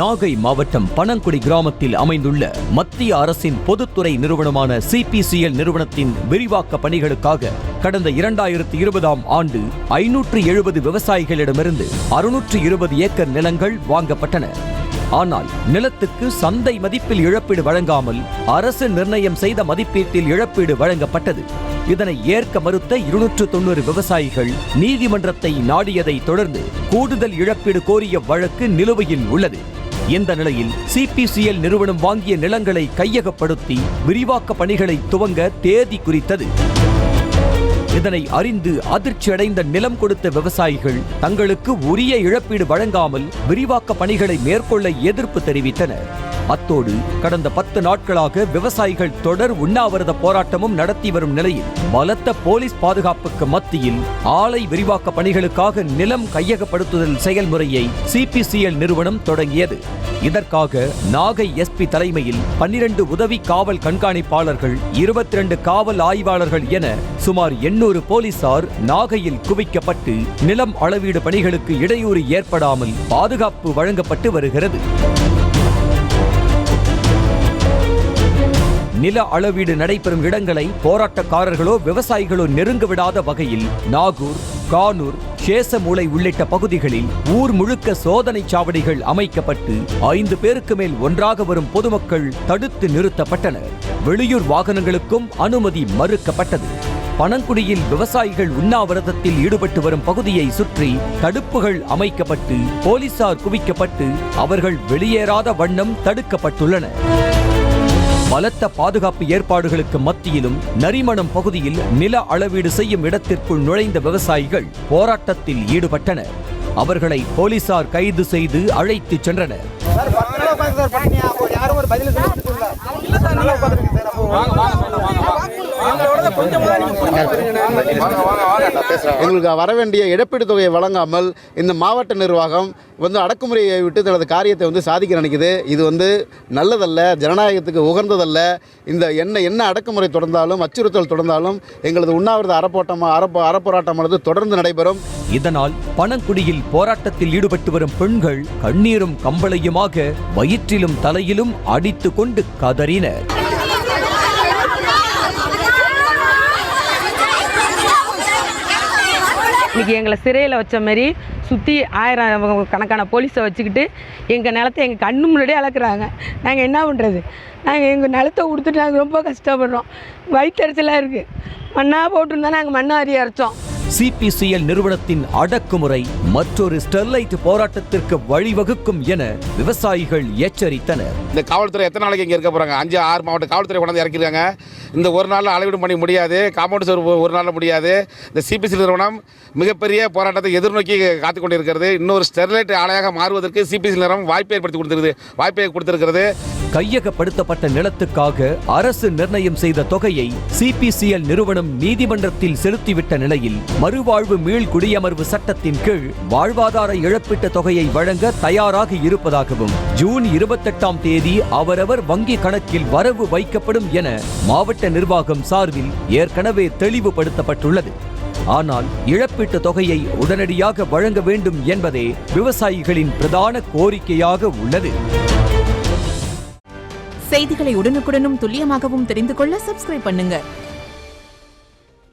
நாகை மாவட்டம் பனங்குடி கிராமத்தில் அமைந்துள்ள மத்திய அரசின் பொதுத்துறை நிறுவனமான CPCL நிறுவனத்தின் விரிவாக்க பணிகளுக்காக கடந்த 2020ஆம் ஆண்டு 570 விவசாயிகளிடமிருந்து 620 ஏக்கர் நிலங்கள் வாங்கப்பட்டன. ஆனால் நிலத்துக்கு சந்தை மதிப்பில் இழப்பீடு வழங்காமல் அரசு நிர்ணயம் செய்த மதிப்பீட்டில் இழப்பீடு வழங்கப்பட்டது. இதனை ஏற்க மறுத்த 290 விவசாயிகள் நீதிமன்றத்தை நாடியதை தொடர்ந்து கூடுதல் இழப்பீடு கோரிய வழக்கு நிலுவையில் உள்ளது. இந்த நிலையில் CPCL நிறுவனம் வாங்கிய நிலங்களை கையகப்படுத்தி விரிவாக்க பணிகளை துவங்க தேதி குறித்தது. இதனை அறிந்து அதிர்ச்சியடைந்த நிலம் கொடுத்த விவசாயிகள் தங்களுக்கு உரிய இழப்பீடு வழங்காமல் விரிவாக்க பணிகளை மேற்கொள்ள எதிர்ப்பு தெரிவித்தனர். அத்தோடு கடந்த 10 நாட்களாக விவசாயிகள் தொடர் உண்ணாவிரத போராட்டமும் நடத்தி வரும் நிலையில் பலத்த போலீஸ் பாதுகாப்புக்கு மத்தியில் ஆலை விரிவாக்க பணிகளுக்காக நிலம் கையகப்படுத்துதல் செயல்முறையை CPCL நிறுவனம் தொடங்கியது. இதற்காக நாகை SP தலைமையில் 12 உதவி காவல் கண்காணிப்பாளர்கள், 22 காவல் ஆய்வாளர்கள் என சுமார் 800 போலீசார் நாகையில் குவிக்கப்பட்டு நிலம் அளவீடு பணிகளுக்கு இடையூறு ஏற்படாமல் பாதுகாப்பு வழங்கப்பட்டு வருகிறது. நில அளவீடு நடைபெறும் இடங்களை போராட்டக்காரர்களோ விவசாயிகளோ நெருங்க விடாத வகையில் நாகூர், கானூர், சேசமூலை உள்ளிட்ட பகுதிகளில் ஊர் முழுக்க சோதனை சாவடிகள் அமைக்கப்பட்டு 5 பேருக்கு மேல் ஒன்றாக வரும் பொதுமக்கள் தடுத்து நிறுத்தப்பட்டனர். வெளியூர் வாகனங்களுக்கும் அனுமதி மறுக்கப்பட்டது. பனங்குடியில் விவசாயிகள் உண்ணாவிரதத்தில் ஈடுபட்டு வரும் பகுதியை சுற்றி தடுப்புகள் அமைக்கப்பட்டு போலீசார் குவிக்கப்பட்டு அவர்கள் வெளியேறாத வண்ணம் தடுக்கப்பட்டுள்ளன. பலத்த பாதுகாப்பு ஏற்பாடுகளுக்கு மத்தியிலும் நரிமணம் பகுதியில் நில அளவீடு செய்யும் இடத்திற்குள் நுழைந்த விவசாயிகள் போராட்டத்தில் ஈடுபட்டனர். அவர்களை போலீசார் கைது செய்து அழைத்துச் சென்றனர். எங்களுக்கு வர வேண்டிய இழப்பீடு தொகையை வழங்காமல் இந்த மாவட்ட நிர்வாகம் அடக்குமுறையை விட்டு தனது காரியத்தை சாதிக்க நினைக்குது. இது நல்லதல்ல, ஜனநாயகத்துக்கு உகந்ததல்ல. இந்த என்ன அடக்குமுறை தொடர்ந்தாலும் அச்சுறுத்தல் தொடர்ந்தாலும் எங்களது உண்ணாவிரத அறப்போராட்டமானது தொடர்ந்து நடைபெறும். இதனால் பனங்குடியில் போராட்டத்தில் ஈடுபட்டு வரும் பெண்கள் கண்ணீரும் கம்பளையுமாக வயிற்றிலும் தலையிலும் அடித்துக் கொண்டு கதறினர். இன்னைக்கு எங்களை சிறையில் வச்ச மாதிரி சுற்றி 1000 கணக்கான போலீஸை வச்சுக்கிட்டு எங்கள் நிலத்தை எங்கள் கண்ணு முன்னாடியே அளக்குறாங்க. நாங்கள் என்ன பண்ணுறது? நாங்கள் எங்கள் நிலத்தை கொடுத்துட்டு நாங்கள் ரொம்ப கஷ்டப்படுறோம். வயிற்றெரிச்சலாக இருக்குது. மண்ணாக போட்டிருந்தா நாங்கள் மண்ணாரி அரைச்சோம். CPCL நிறுவனத்தின் அடக்குமுறை மற்றொரு ஸ்டெர்லைட் போராட்டத்திற்கு வழிவகுக்கும் என விவசாயிகள் எச்சரித்தனர். இந்த காவல்துறை எத்தனை நாளைக்கு இங்கே இருக்க போகிறாங்க? 5-6 மாவட்ட காவல்துறை கொண்டாந்து இறக்கிருக்காங்க. இந்த ஒரு நாளில் அளவீடு பண்ணி முடியாது, காம்பவுண்ட் சுவர் ஒரு நாளில் முடியாது. இந்த CPCL நிறுவனம் மிகப்பெரிய போராட்டத்தை எதிர்நோக்கி காத்து கொண்டிருக்கிறது. இன்னொரு ஸ்டெர்லைட் ஆலையாக மாறுவதற்கு CPCL நிறுவனம் வாய்ப்பை கொடுத்திருக்கிறது. கையகப்படுத்தப்பட்ட நிலத்துக்காக அரசு நிர்ணயம் செய்த தொகையை CPCL நிறுவனம் நீதிமன்றத்தில் செலுத்திவிட்ட நிலையில் மறுவாழ்வு மீள் குடியமர்வு சட்டத்தின் கீழ் வாழ்வாதார இழப்பீட்டு தொகையை வழங்க தயாராக இருப்பதாகவும் ஜூன் 28ஆம் தேதி அவரவர் வங்கி கணக்கில் வரவு வைக்கப்படும் என மாவட்ட நிர்வாகம் சார்பில் ஏற்கனவே தெளிவுபடுத்தப்பட்டுள்ளது. ஆனால் இழப்பீட்டு தொகையை உடனடியாக வழங்க வேண்டும் என்பதே விவசாயிகளின் பிரதான கோரிக்கையாக உள்ளது. செய்திகளை உடனுக்குடனும் துல்லியமாகவும் தெரிந்து கொள்ள சப்ஸ்கிரைப் பண்ணுங்க.